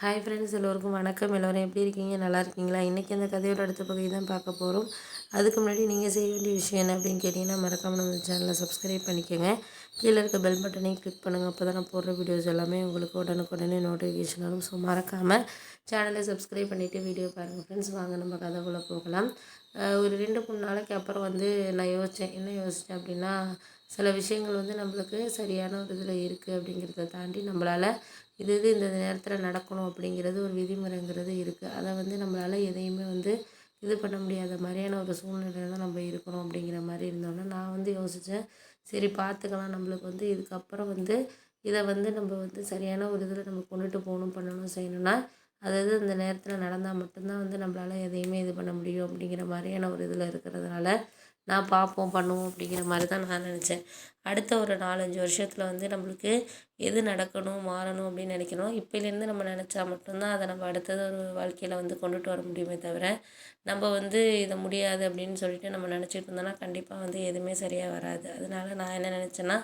Hi friends, எல்லோருக்கும் வணக்கம். எல்லோரும் எப்படி இருக்கீங்க? நல்லா இருக்கீங்களா? இன்றைக்கி அந்த கதையோட அடுத்த பகுதி தான் பார்க்க போகிறோம். அதுக்கு முன்னாடி நீங்கள் செய்ய வேண்டிய விஷயம் என்ன அப்படின்னு கேட்டிங்கன்னா, மறக்காமல் நம்ம சேனலை சப்ஸ்கிரைப் பண்ணிக்கோங்க. கீழே இருக்க பெல் பட்டனையும் கிளிக் பண்ணுங்கள். அப்போ தான் நான் போடுற வீடியோஸ் எல்லாமே உங்களுக்கு உடனுக்குடனே நோட்டிஃபிகேஷன் வரும். ஸோ மறக்காமல் சேனலை சப்ஸ்கிரைப் பண்ணிவிட்டு வீடியோ பாருங்கள் ஃப்ரெண்ட்ஸ். வாங்க நம்ம கதைக்குள்ளே போகலாம். ஒரு 2-3 நாளைக்கு அப்புறம் நான் யோசித்தேன். என்ன யோசித்தேன் அப்படின்னா, சில விஷயங்கள் நம்மளுக்கு சரியான ஒரு இதில் இருக்குது அப்படிங்கிறத தாண்டி நம்மளால் இது இந்த நேரத்தில் நடக்கணும் அப்படிங்கிறது ஒரு விதிமுறைங்கிறது இருக்குது. அதை நம்மளால் எதையுமே இது பண்ண முடியாத மாதிரியான ஒரு சூழ்நிலையில் தான் நம்ம இருக்கிறோம் அப்படிங்கிற மாதிரி இருந்தோன்னா நான் யோசித்தேன். சரி பார்த்துக்கலாம், நம்மளுக்கு இதுக்கப்புறம் இதை நம்ம சரியான ஒரு இதில் நம்ம கொண்டுட்டு போகணும், பண்ணணும், செய்யணும்னா அதாவது இந்த நேரத்தில் நடந்தால் மட்டும்தான் நம்மளால் எதையுமே இது பண்ண முடியும் அப்படிங்கிற மாதிரியான ஒரு இதில் இருக்கிறதுனால நான் பார்ப்போம், பண்ணுவோம் அப்படிங்கிற மாதிரி தான் நான் நினச்சேன். அடுத்த ஒரு 4-5 வருஷத்தில் நம்மளுக்கு எது நடக்கணும், மாறணும் அப்படின்னு நினைக்கிறோம். இப்போலேருந்து நம்ம நினச்சா மட்டும்தான் அதை நம்ம அடுத்தது ஒரு வாழ்க்கையில் கொண்டுட்டு வர முடியுமே தவிர, நம்ம இதை முடியாது அப்படின்னு சொல்லிட்டு நம்ம நினச்சிட்டு இருந்தோம்னா கண்டிப்பாக எதுவுமே சரியாக வராது. அதனால நான் என்ன நினச்சேன்னா,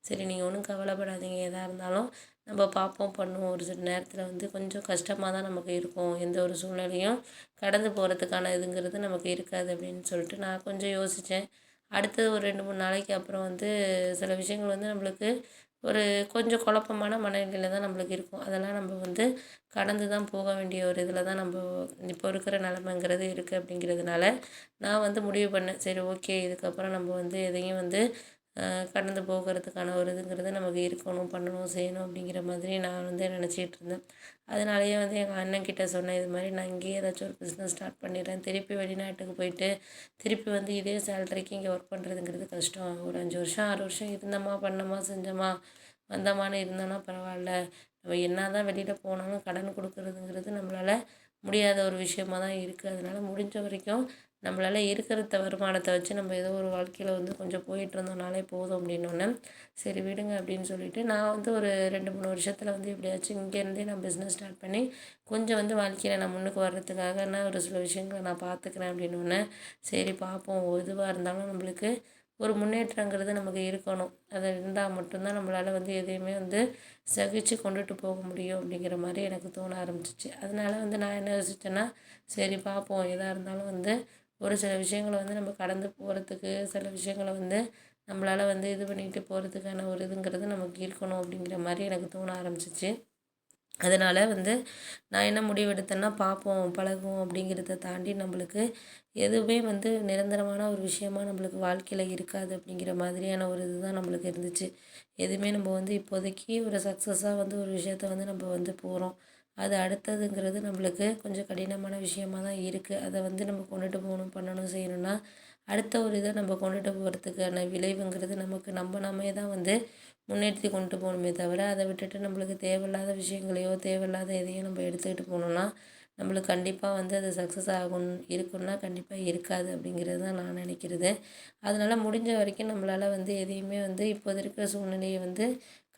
சரி நீங்கள் ஒன்றும் கவலைப்படாதீங்க, எதாக இருந்தாலும் நம்ம பார்ப்போம், பண்ணுவோம். ஒரு சில நேரத்தில் கொஞ்சம் கஷ்டமாக தான் நமக்கு இருக்கும். எந்த ஒரு சூழ்நிலையும் கடந்து போகிறதுக்கான இதுங்கிறது நமக்கு இருக்காது அப்படின்னு சொல்லிட்டு நான் கொஞ்சம் யோசித்தேன். அடுத்தது ஒரு 2-3 நாளைக்கு அப்புறம் சில விஷயங்கள் நம்மளுக்கு ஒரு கொஞ்சம் குழப்பமான மனநிலையில் தான் நம்மளுக்கு இருக்கும். அதெல்லாம் நம்ம கடந்து தான் போக வேண்டிய ஒரு இதில் தான் நம்ம இப்போ இருக்கிற நிலமைங்கிறது இருக்குது. அப்படிங்கிறதுனால நான் முடிவு பண்ணேன். சரி, ஓகே, இதுக்கப்புறம் நம்ம எதையும் கடந்து போகிறதுக்கான ஒரு இதுங்கிறது நமக்கு இருக்கணும், பண்ணணும், செய்யணும் அப்படிங்கிற மாதிரி நான் நினச்சிட்டு இருந்தேன். அதனாலேயே எங்கள் அண்ணன்கிட்ட சொன்னேன், இது மாதிரி நான் இங்கேயே ஏதாச்சும் ஒரு பிஸ்னஸ் ஸ்டார்ட் பண்ணிடுறேன். திருப்பி வெளிநாட்டுக்கு போயிட்டு திருப்பி இதே சேலரிக்கு இங்கே ஒர்க் பண்ணுறதுங்கிறது கஷ்டம். ஒரு 5 வருஷம் 6 வருஷம் இருந்தோமா, பண்ணோமா, செஞ்சோமா, வந்தோமான்னு இருந்தோன்னா பரவாயில்ல. நம்ம என்ன தான் வெளியில் போனாலும் கடன் கொடுக்குறதுங்கிறது நம்மளால் முடியாத ஒரு விஷயமா தான் இருக்குது. அதனால் முடிஞ்ச வரைக்கும் நம்மளால் இருக்கிற வருமானத்தை வச்சு நம்ம ஏதோ ஒரு வாழ்க்கையில் கொஞ்சம் போயிட்டு இருந்தோம்னாலே போதும் அப்படின்னோடனே, சரி விடுங்க அப்படின்னு சொல்லிட்டு நான் ஒரு 2-3 வருஷத்தில் எப்படியாச்சும் இங்கேருந்தே நான் பிஸ்னஸ் ஸ்டார்ட் பண்ணி கொஞ்சம் வாழ்க்கையில் நான் முன்னுக்கு வர்றதுக்காக நான் ஒரு சில விஷயங்களை நான் பார்த்துக்கிறேன் அப்படின்னோடனே, சரி பார்ப்போம், எதுவாக இருந்தாலும் நம்மளுக்கு ஒரு முன்னேற்றங்கிறது நமக்கு இருக்கணும். அது இருந்தால் மட்டும்தான் நம்மளால் எதையுமே சகிச்சு கொண்டுட்டு போக முடியும் அப்படிங்கிற மாதிரி எனக்கு தோண ஆரம்பிச்சிச்சு. அதனால நான் என்ன யோசித்தேன்னா, சரி பார்ப்போம், எதாக இருந்தாலும் ஒரு சில விஷயங்களை நம்ம கடந்து போகிறதுக்கு, சில விஷயங்களை நம்மளால் இது பண்ணிக்கிட்டு போகிறதுக்கான ஒரு இதுங்கிறது நமக்கு இருக்கணும் அப்படிங்கிற மாதிரி எனக்கு தோண ஆரம்பிச்சிச்சு. அதனால் நான் என்ன முடிவெடுத்தேன்னா, பார்ப்போம், பழகுவோம் அப்படிங்கிறத தாண்டி நம்மளுக்கு எதுவுமே நிரந்தரமான ஒரு விஷயமா நம்மளுக்கு வாழ்க்கையில் இருக்காது அப்படிங்கிற மாதிரியான ஒரு இதுதான் நம்மளுக்கு இருந்துச்சு. எதுவுமே நம்ம இப்போதைக்கு ஒரு சக்ஸஸாக ஒரு விஷயத்த நம்ம போகிறோம். அது அடுத்ததுங்கிறது நம்மளுக்கு கொஞ்சம் கடினமான விஷயமா தான் இருக்குது. அதை நம்ம கொண்டுட்டு போகணும், பண்ணணும், செய்யணும்னா அடுத்த ஒரு இதை நம்ம கொண்டுட்டு போகிறதுக்கான விளைவுங்கிறது நமக்கு நாமே தான் முன்னேற்றி கொண்டு போகணுமே தவிர, அதை விட்டுட்டு நம்மளுக்கு தேவையில்லாத விஷயங்களையோ, தேவையில்லாத எதையும் நம்ம எடுத்துக்கிட்டு போனோம்னா நம்மளுக்கு கண்டிப்பாக அது சக்ஸஸ் ஆகும் இருக்குன்னா கண்டிப்பாக இருக்காது அப்படிங்கிறது தான் நான் நினைக்கிறது. அதனால் முடிஞ்ச வரைக்கும் நம்மளால் எதையுமே இப்போது இருக்கிற சூழ்நிலையை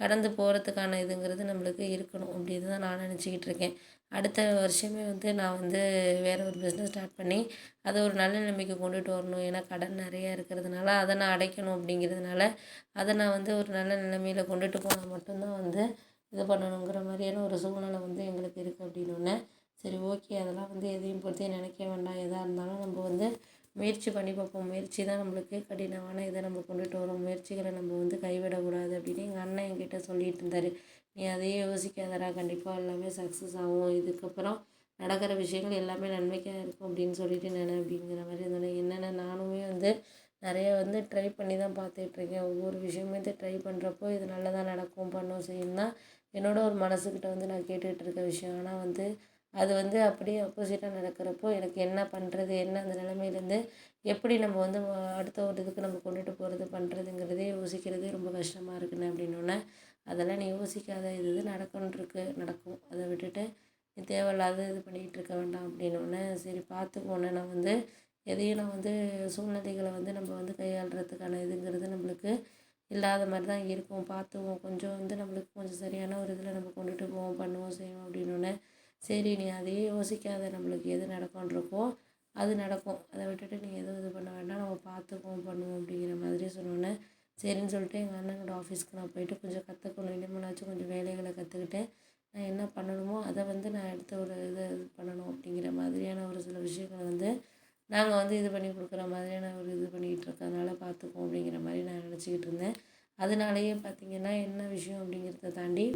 கடந்து போகிறதுக்கான இதுங்கிறது நம்மளுக்கு இருக்கணும் அப்படின்னு தான் நான் நினச்சிக்கிட்டு இருக்கேன். அடுத்த வருஷமே நான் வேறு ஒரு பிஸ்னஸ் ஸ்டார்ட் பண்ணி அதை ஒரு நல்ல நிலைமைக்கு கொண்டுட்டு வரணும். ஏன்னா கடன் நிறையா இருக்கிறதுனால அதை நான் அடைக்கணும். அப்படிங்கிறதுனால அதை நான் ஒரு நல்ல நிலைமையில் கொண்டுட்டு போனால் மட்டும்தான் இது பண்ணணுங்கிற மாதிரியான ஒரு சூழ்நிலை எங்களுக்கு இருக்குது அப்படின்னோடனே, சரி ஓகே, அதெல்லாம் எதையும் பற்றி நினைக்க வேண்டாம். எதாக இருந்தாலும் நம்ம முயற்சி பண்ணி பார்ப்போம். முயற்சி தான் நம்மளுக்கு கடினமான இதை நம்ம கொண்டுட்டு வரோம். முயற்சிகளை நம்ம கைவிடக்கூடாது அப்படின்னு எங்கள் அண்ணன் என்கிட்ட சொல்லிகிட்டு இருந்தார். நீ அதையே யோசிக்காதடா, கண்டிப்பாக எல்லாமே சக்ஸஸ் ஆகும். இதுக்கப்புறம் நடக்கிற விஷயங்கள் எல்லாமே நன்மைக்காக இருக்கும் அப்படின்னு சொல்லிட்டு அப்படிங்கிற மாதிரி இருந்தோன்னே, என்னென்ன நானுமே நிறைய ட்ரை பண்ணி தான் பார்த்துட்ருக்கேன். ஒவ்வொரு விஷயமே ட்ரை பண்ணுறப்போ இது நல்லதாக நடக்கும், பண்ணும், செய்யும் தான் என்னோட ஒரு மனசுக்கிட்ட நான் கேட்டுக்கிட்டு இருக்க விஷயம். ஆனால் அது அப்படியே ஆப்போசிட்டாக நடக்கிறப்போ எனக்கு என்ன பண்ணுறது, என்ன அந்த நிலமையிலேருந்து எப்படி நம்ம அடுத்த ஒரு இதுக்கு நம்ம கொண்டுட்டு போகிறது, பண்ணுறதுங்கிறதே யோசிக்கிறதே ரொம்ப கஷ்டமாக இருக்குண்ணே அப்படின்னோடனே, அதெல்லாம் நீ யோசிக்காத, இது நடக்கும்ன்ருக்கு, நடக்கும். அதை விட்டுட்டு நீ தேவையில்லாத இது பண்ணிக்கிட்டு இருக்க வேண்டாம் அப்படின்னோடனே, சரி பார்த்துக்கோண்ணே, நான் எதையும் நான் சூழ்நிலைகளை நம்ம கையாளுறதுக்கான இதுங்கிறது நம்மளுக்கு இல்லாத மாதிரி தான் இருக்கும். பார்த்துக்குவோம், கொஞ்சம் நம்மளுக்கு கொஞ்சம் சரியான ஒரு இதில் நம்ம கொண்டுட்டு போவோம், பண்ணுவோம், செய்வோம் அப்படின்னோடனே, சரி நீ அதையே யோசிக்காத, நம்மளுக்கு எது நடக்கும்ன்றப்போ அது நடக்கும். அதை விட்டுட்டு நீ எதுவும் இது பண்ண வேண்டாம், நம்ம பார்த்துக்குவோம், பண்ணுவோம் அப்படிங்கிற மாதிரி சொன்னோன்னே, சரின்னு சொல்லிட்டு எங்கள் அண்ணனோட ஆஃபீஸ்க்கு நான் போயிட்டு கொஞ்சம் கற்றுக்கணும், இனிமேலாச்சும் கொஞ்சம் வேலைகளை கற்றுக்கிட்டு நான் என்ன பண்ணணுமோ அதை வந்து நான் எடுத்த ஒரு இதை இது பண்ணணும் அப்படிங்கிற மாதிரியான ஒரு சில விஷயங்களை வந்து நாங்கள் வந்து இது பண்ணி கொடுக்குற மாதிரியான ஒரு இது பண்ணிக்கிட்டு இருக்கறதுனால பார்த்துக்குவோம் அப்படிங்கிற மாதிரி நான் நினச்சிக்கிட்டு இருந்தேன். அதனாலேயே பார்த்திங்கன்னா என்ன விஷயம் அப்படிங்கிறத தாண்டி